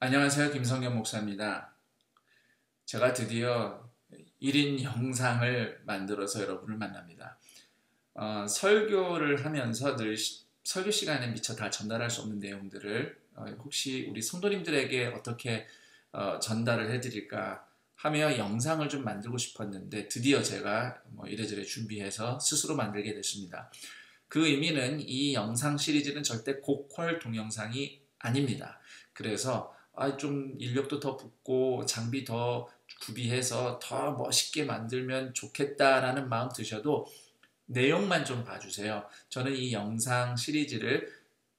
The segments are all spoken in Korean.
안녕하세요. 김성현 목사입니다. 제가 드디어 1인 영상을 만들어서 여러분을 만납니다. 설교를 하면서 늘 설교 시간에 미처 다 전달할 수 없는 내용들을 혹시 우리 성도님들에게 어떻게 전달을 해드릴까 하며 영상을 좀 만들고 싶었는데 드디어 제가 이래저래 준비해서 스스로 만들게 됐습니다. 그 의미는 이 영상 시리즈는 절대 고퀄 동영상이 아닙니다. 그래서 좀 인력도 더 붓고 장비 더 구비해서 더 멋있게 만들면 좋겠다라는 마음 드셔도 내용만 좀 봐주세요. 저는 이 영상 시리즈를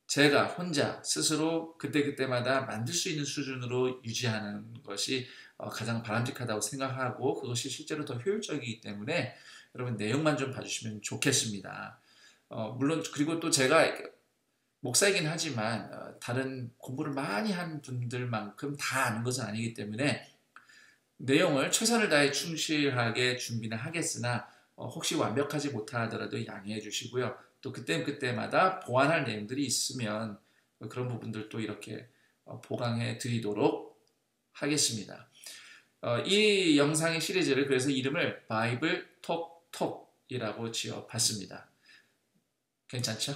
제가 혼자 스스로 그때그때마다 만들 수 있는 수준으로 유지하는 것이 가장 바람직하다고 생각하고 그것이 실제로 더 효율적이기 때문에 여러분 내용만 좀 봐주시면 좋겠습니다. 물론 그리고 또 제가 목사이긴 하지만 다른 공부를 많이 한 분들만큼 다 아는 것은 아니기 때문에 내용을 최선을 다해 충실하게 준비는 하겠으나 혹시 완벽하지 못하더라도 양해해 주시고요. 또 그때마다 보완할 내용들이 있으면 그런 부분들도 이렇게 보강해 드리도록 하겠습니다. 이 영상의 시리즈를 그래서 이름을 바이블 톡톡이라고 지어봤습니다. 괜찮죠?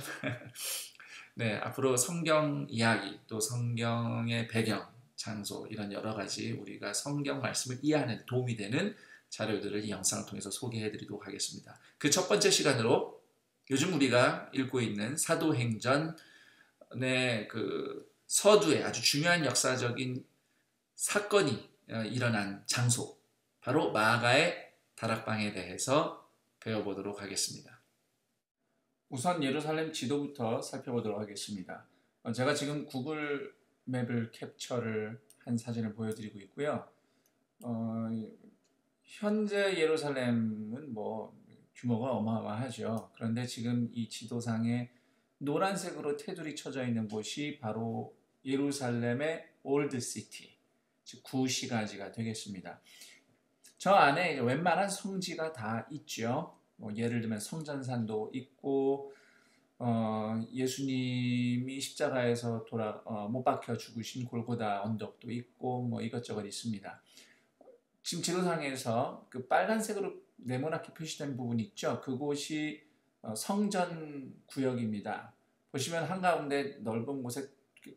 네, 앞으로 성경 이야기, 또 성경의 배경, 장소 이런 여러 가지 우리가 성경 말씀을 이해하는 데 도움이 되는 자료들을 이 영상을 통해서 소개해 드리도록 하겠습니다. 그 첫 번째 시간으로 요즘 우리가 읽고 있는 사도행전의 그 서두에 아주 중요한 역사적인 사건이 일어난 장소, 바로 마가의 다락방에 대해서 배워보도록 하겠습니다. 우선 예루살렘 지도부터 살펴보도록 하겠습니다. 제가 지금 구글 맵을 캡처를 한 사진을 보여드리고 있고요. 현재 예루살렘은 규모가 어마어마하죠. 그런데 지금 이 지도상에 노란색으로 테두리 쳐져 있는 곳이 바로 예루살렘의 올드 시티, 즉 구시가지가 되겠습니다. 저 안에 웬만한 성지가 다 있죠. 예를 들면 성전산도 있고 예수님이 십자가에서 못 박혀 죽으신 골고다 언덕도 있고 이것저것 있습니다. 지금 지도상에서 그 빨간색으로 네모나게 표시된 부분 있죠. 그곳이 성전 구역입니다. 보시면 한가운데 넓은 곳에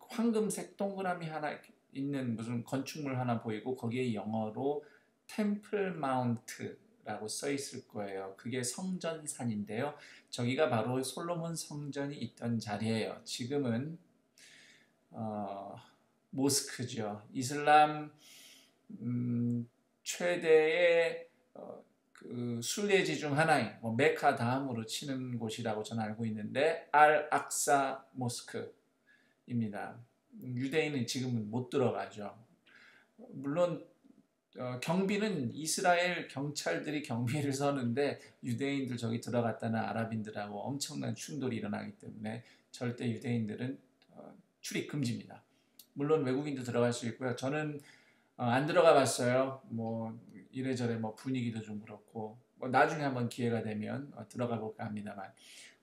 황금색 동그라미 하나 있는 무슨 건축물 하나 보이고 거기에 영어로 템플 마운트라고 써 있을 거예요. 그게 성전산인데요. 저기가 바로 솔로몬 성전이 있던 자리예요. 지금은 모스크죠. 이슬람 최대의 그 순례지 중 하나인 메카 다음으로 치는 곳이라고 저는 알고 있는데 알 악사 모스크입니다. 유대인은 지금은 못 들어가죠. 물론 경비는 이스라엘 경찰들이 경비를 서는데 유대인들 저기 들어갔다는 아랍인들하고 엄청난 충돌이 일어나기 때문에 절대 유대인들은 출입 금지입니다. 물론 외국인도 들어갈 수 있고요. 저는 안 들어가 봤어요. 이래저래 분위기도 좀 그렇고 나중에 한번 기회가 되면 들어가 볼까 합니다만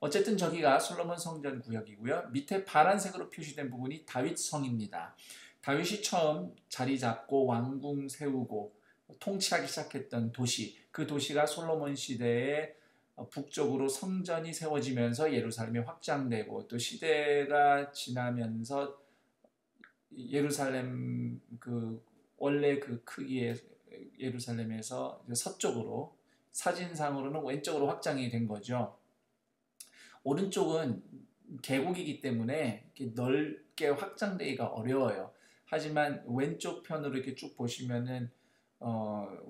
어쨌든 저기가 솔로몬 성전 구역이고요. 밑에 파란색으로 표시된 부분이 다윗 성입니다. 다윗이 처음 자리 잡고 왕궁 세우고 통치하기 시작했던 도시, 그 도시가 솔로몬 시대에 북쪽으로 성전이 세워지면서 예루살렘이 확장되고 또 시대가 지나면서 예루살렘 원래 그 크기의 예루살렘에서 서쪽으로 사진상으로는 왼쪽으로 확장이 된 거죠. 오른쪽은 계곡이기 때문에 이렇게 넓게 확장되기가 어려워요. 하지만 왼쪽 편으로 이렇게 쭉 보시면은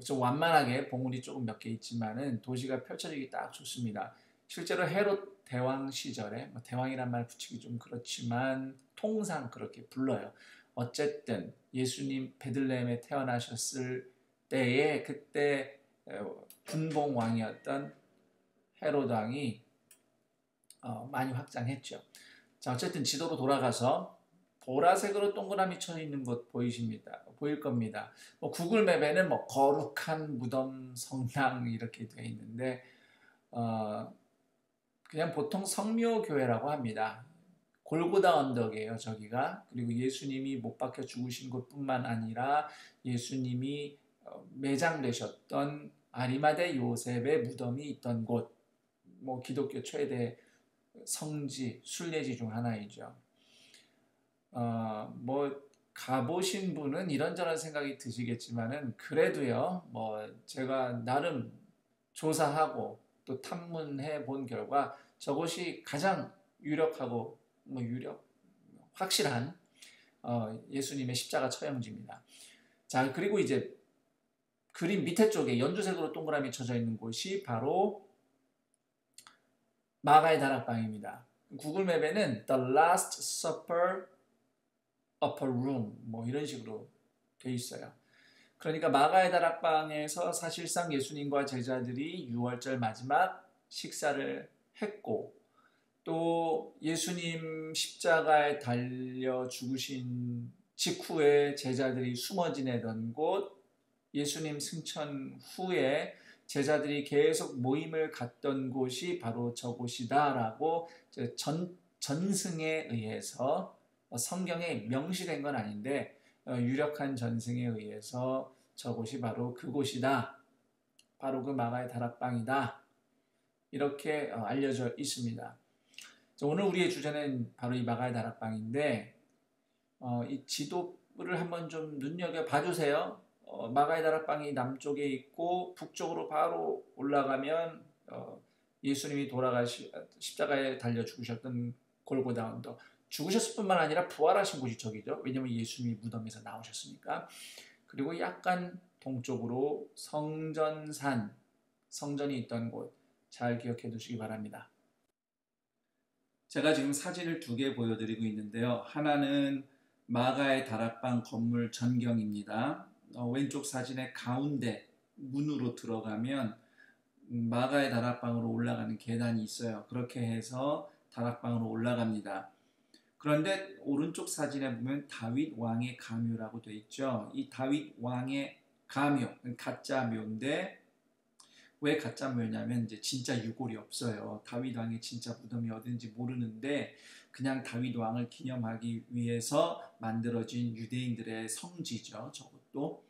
좀 완만하게 봉우리 조금 몇 개 있지만은 도시가 펼쳐지기 딱 좋습니다. 실제로 헤롯 대왕 시절에 대왕이란 말 붙이기 좀 그렇지만 통상 그렇게 불러요. 어쨌든 예수님 베들레헴에 태어나셨을 때에 그때 분봉 왕이었던 헤롯 왕이 많이 확장했죠. 자, 어쨌든 지도로 돌아가서 보라색으로 동그라미 쳐 있는 곳 보일 겁니다. 구글 맵에는 거룩한 무덤 성당 이렇게 되어 있는데 그냥 보통 성묘교회라고 합니다. 골고다 언덕이에요, 저기가. 그리고 예수님이 못 박혀 죽으신 곳뿐만 아니라 예수님이 매장되셨던 아리마대 요셉의 무덤이 있던 곳, 뭐 기독교 최대 성지, 순례지 중 하나이죠. 뭐 가보신 분은 이런저런 생각이 드시겠지만은 그래도요, 뭐 제가 나름 조사하고 또 탐문해 본 결과 저곳이 가장 유력하고 뭐 확실한 예수님의 십자가 처형지입니다. 자, 그리고 이제 그림 밑에 쪽에 연두색으로 동그라미 쳐져 있는 곳이 바로 마가의 다락방입니다. 구글맵에는 The Last Supper Upper Room 뭐 이런 식으로 돼 있어요. 그러니까 마가의 다락방에서 사실상 예수님과 제자들이 유월절 마지막 식사를 했고, 또 예수님 십자가에 달려 죽으신 직후에 제자들이 숨어 지내던 곳, 예수님 승천 후에 제자들이 계속 모임을 갖던 곳이 바로 저곳이다라고 전승에 의해서, 성경에 명시된 건 아닌데 유력한 전승에 의해서 저곳이 바로 그곳이다, 바로 그 마가의 다락방이다, 이렇게 알려져 있습니다. 오늘 우리의 주제는 바로 이 마가의 다락방인데, 이 지도를 한번 좀 눈여겨 봐주세요. 마가의 다락방이 남쪽에 있고 북쪽으로 바로 올라가면 예수님이 십자가에 달려 죽으셨던 골고다 언덕, 죽으셨을 뿐만 아니라 부활하신 곳이 저기죠. 왜냐하면 예수님이 무덤에서 나오셨으니까. 그리고 약간 동쪽으로 성전이 있던 곳, 잘 기억해 두시기 바랍니다. 제가 지금 사진을 2개 보여드리고 있는데요. 하나는 마가의 다락방 건물 전경입니다. 왼쪽 사진의 가운데 문으로 들어가면 마가의 다락방으로 올라가는 계단이 있어요. 그렇게 해서 다락방으로 올라갑니다. 그런데 오른쪽 사진에 보면 다윗 왕의 가묘라고 되어 있죠. 이 다윗 왕의 가묘, 가짜 묘인데, 왜 가짜 묘냐면 이제 진짜 유골이 없어요. 다윗 왕의 진짜 무덤이 어딘지 모르는데 그냥 다윗 왕을 기념하기 위해서 만들어진 유대인들의 성지죠. 저것도.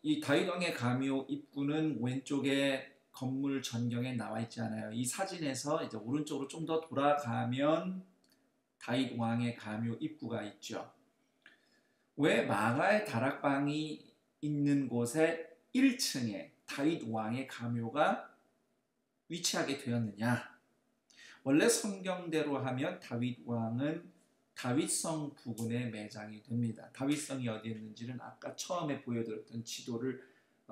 이 다윗 왕의 가묘 입구는 왼쪽에 건물 전경에 나와 있지 않아요. 이 사진에서 이제 오른쪽으로 좀 더 돌아가면 다윗 왕의 가묘 입구가 있죠. 왜 마가의 다락방이 있는 곳에 1층에 다윗 왕의 가묘가 위치하게 되었느냐? 원래 성경대로 하면 다윗 왕은 다윗성 부근에 매장이 됩니다. 다윗성이 어디에 있는지는 아까 처음에 보여드렸던 지도를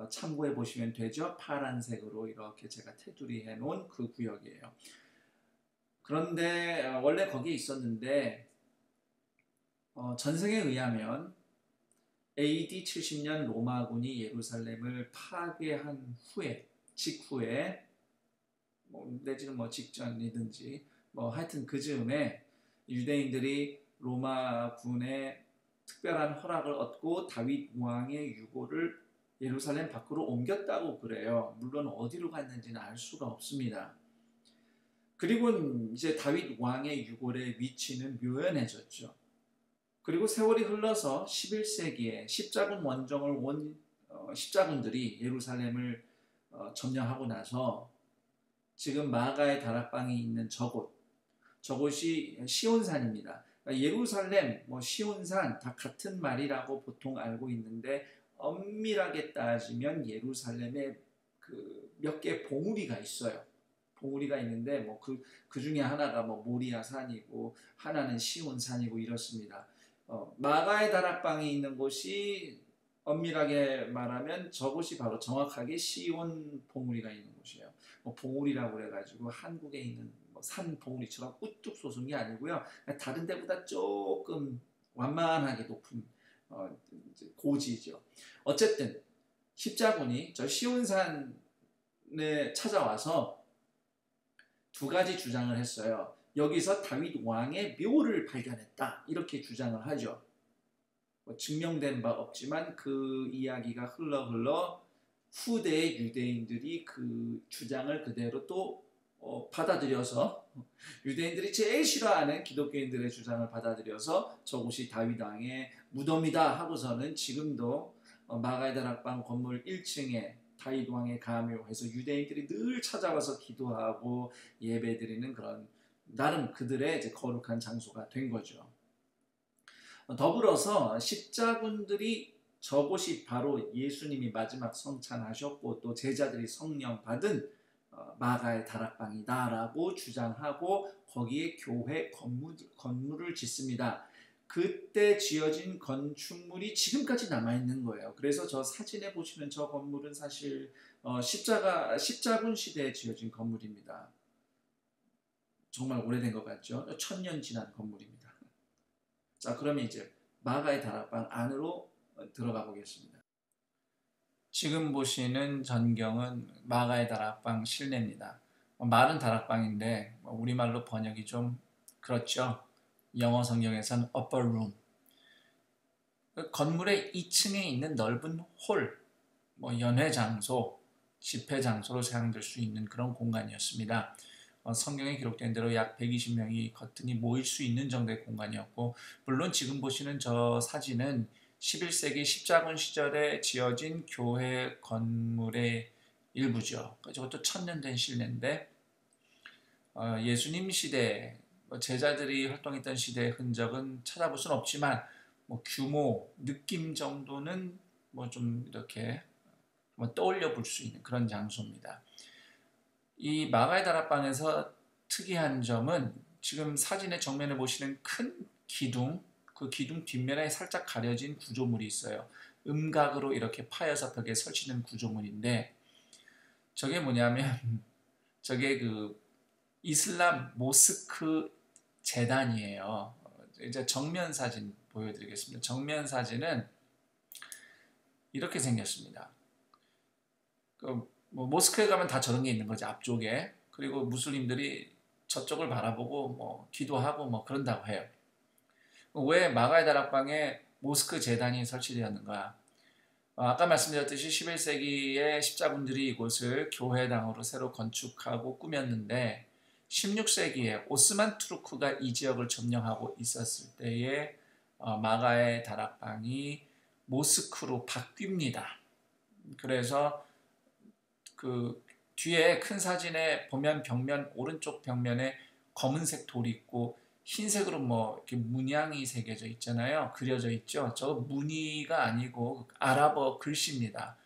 참고해 보시면 되죠. 파란색으로 이렇게 제가 테두리 해놓은 그 구역이에요. 그런데 원래 거기에 있었는데 전승에 의하면 AD 70년 로마군이 예루살렘을 파괴한 직후에 내지는 직전이든지 하여튼 그 즈음에 유대인들이 로마군의 특별한 허락을 얻고 다윗 왕의 유골을 예루살렘 밖으로 옮겼다고 그래요. 물론 어디로 갔는지는 알 수가 없습니다. 그리고 이제 다윗 왕의 유골의 위치는 묘연해졌죠. 그리고 세월이 흘러서 11세기에 십자군 원정을 온 십자군들이 예루살렘을 점령하고 나서 지금 마가의 다락방이 있는 저곳이 시온산입니다. 예루살렘, 시온산 다 같은 말이라고 보통 알고 있는데, 엄밀하게 따지면 예루살렘에 몇 개 봉우리가 있어요. 봉우리가 있는데 그 중에 하나가 모리아산이고 하나는 시온산이고 이렇습니다. 마가의 다락방이 있는 곳이 엄밀하게 말하면 저곳이 바로 정확하게 시온 봉우리가 있는 곳이에요. 봉우리라고 그래가지고 한국에 있는 산 봉우리처럼 우뚝 솟은 게 아니고요. 다른 데보다 조금 완만하게 높은 고지죠. 어쨌든 십자군이 저 시온산에 찾아와서 2가지 주장을 했어요. 여기서 다윗 왕의 묘를 발견했다, 이렇게 주장을 하죠. 증명된 바 없지만 그 이야기가 흘러 후대의 유대인들이 그 주장을 그대로 또 받아들여서 유대인들이 제일 싫어하는 기독교인들의 주장을 받아들여서 저곳이 다윗 왕의 무덤이다 하고서는 지금도 마가의 다락방 건물 1층에 다윗 왕의 가묘해서 유대인들이 늘 찾아와서 기도하고 예배드리는 그런 나름 그들의 이제 거룩한 장소가 된 거죠. 더불어서 십자군들이 저곳이 바로 예수님이 마지막 성찬하셨고 또 제자들이 성령 받은 마가의 다락방이다라고 주장하고 거기에 교회 건물을 짓습니다. 그때 지어진 건축물이 지금까지 남아있는 거예요. 그래서 저 사진에 보시는 저 건물은 사실 십자군 시대에 지어진 건물입니다. 정말 오래된 것 같죠? 1000년 지난 건물입니다. 자, 그러면 이제 마가의 다락방 안으로 들어가 보겠습니다. 지금 보시는 전경은 마가의 다락방 실내입니다. 말은 다락방인데 우리말로 번역이 좀 그렇죠. 영어 성경에서는 upper room. 건물의 2층에 있는 넓은 홀, 연회 장소, 집회 장소로 사용될 수 있는 그런 공간이었습니다. 성경에 기록된 대로 약 120명이 거뜬히 모일 수 있는 정도의 공간이었고, 물론 지금 보시는 저 사진은 11세기 십자군 시절에 지어진 교회 건물의 일부죠. 저것도 1000년 된 실내인데 예수님 시대, 제자들이 활동했던 시대의 흔적은 찾아볼 수는 없지만 규모, 느낌 정도는 좀 이렇게 떠올려 볼 수 있는 그런 장소입니다. 이 마가의 다락방에서 특이한 점은 지금 사진의 정면에 보시는 큰 기둥, 그 기둥 뒷면에 살짝 가려진 구조물이 있어요. 음각으로 이렇게 파여서 벽에 설치는 구조물인데 저게 뭐냐면 저게 그 이슬람 모스크 재단이에요. 이제 정면 사진 보여드리겠습니다. 정면 사진은 이렇게 생겼습니다. 모스크에 가면 다 저런 게 있는 거죠. 앞쪽에. 그리고 무슬림들이 저쪽을 바라보고 기도하고 그런다고 해요. 왜 마가의 다락방에 모스크 재단이 설치되었는가? 아까 말씀드렸듯이 11세기에 십자군들이 이곳을 교회당으로 새로 건축하고 꾸몄는데 16세기에 오스만 투르크가 이 지역을 점령하고 있었을 때에 마가의 다락방이 모스크로 바뀝니다. 그래서 그 뒤에 큰 사진에 보면 벽면 오른쪽 벽면에 검은색 돌이 있고 흰색으로 이렇게 문양이 새겨져 있잖아요. 그려져 있죠. 저 무늬가 아니고 아랍어 글씨입니다.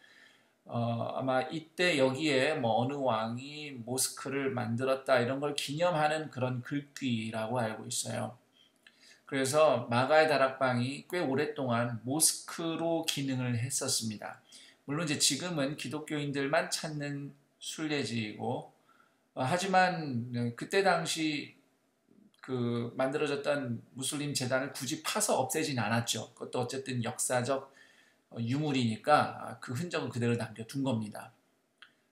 아마 이때 여기에 어느 왕이 모스크를 만들었다 이런 걸 기념하는 그런 글귀라고 알고 있어요. 그래서 마가의 다락방이 꽤 오랫동안 모스크로 기능을 했었습니다. 물론 이제 지금은 기독교인들만 찾는 순례지이고 하지만 그때 당시 그 만들어졌던 무슬림 재단을 굳이 파서 없애진 않았죠. 그것도 어쨌든 역사적 유물이니까 그 흔적은 그대로 남겨둔 겁니다.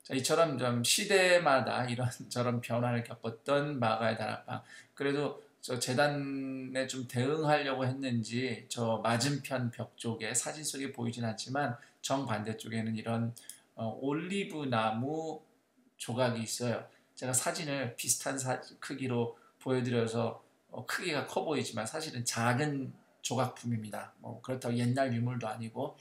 자, 이처럼 좀 시대마다 저런 변화를 겪었던 마가의 다락방. 그래도 저 재단에 좀 대응하려고 했는지 저 맞은편 벽 쪽에 사진 속에 보이진 않지만 정반대쪽에는 이런 올리브 나무 조각이 있어요. 제가 사진을 비슷한 크기로 보여드려서 크기가 커 보이지만 사실은 작은 조각품입니다. 그렇다고 옛날 유물도 아니고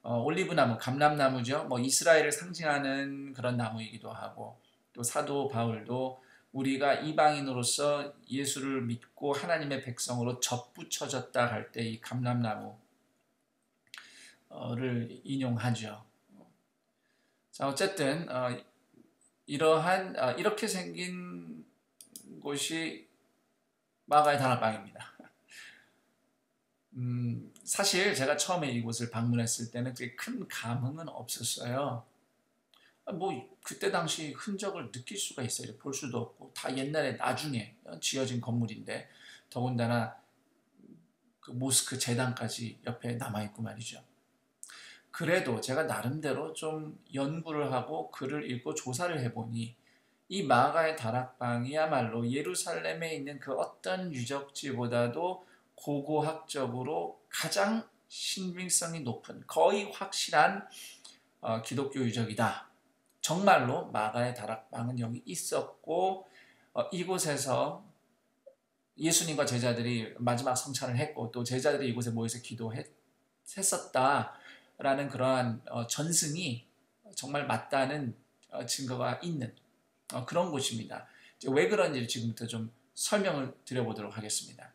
올리브나무, 감람나무죠. 이스라엘을 상징하는 그런 나무이기도 하고 또 사도 바울도 우리가 이방인으로서 예수를 믿고 하나님의 백성으로 접붙여졌다 할 때 이 감람나무를 인용하죠. 자, 어쨌든 이렇게 생긴 곳이 마가의 다락방입니다. 사실 제가 처음에 이곳을 방문했을 때는 그렇게 큰 감흥은 없었어요. 그때 당시 흔적을 느낄 수가 있어요. 볼 수도 없고 다 옛날에 나중에 지어진 건물인데 더군다나 그 모스크 재단까지 옆에 남아있고 말이죠. 그래도 제가 나름대로 좀 연구를 하고 글을 읽고 조사를 해보니 이 마가의 다락방이야말로 예루살렘에 있는 그 어떤 유적지보다도 고고학적으로 가장 신빙성이 높은 거의 확실한 기독교 유적이다. 정말로 마가의 다락방은 여기 있었고 이곳에서 예수님과 제자들이 마지막 성찬을 했고 또 제자들이 이곳에 모여서 기도했었다라는 그러한 전승이 정말 맞다는 증거가 있는 그런 곳입니다. 왜 그런지 지금부터 좀 설명을 드려보도록 하겠습니다.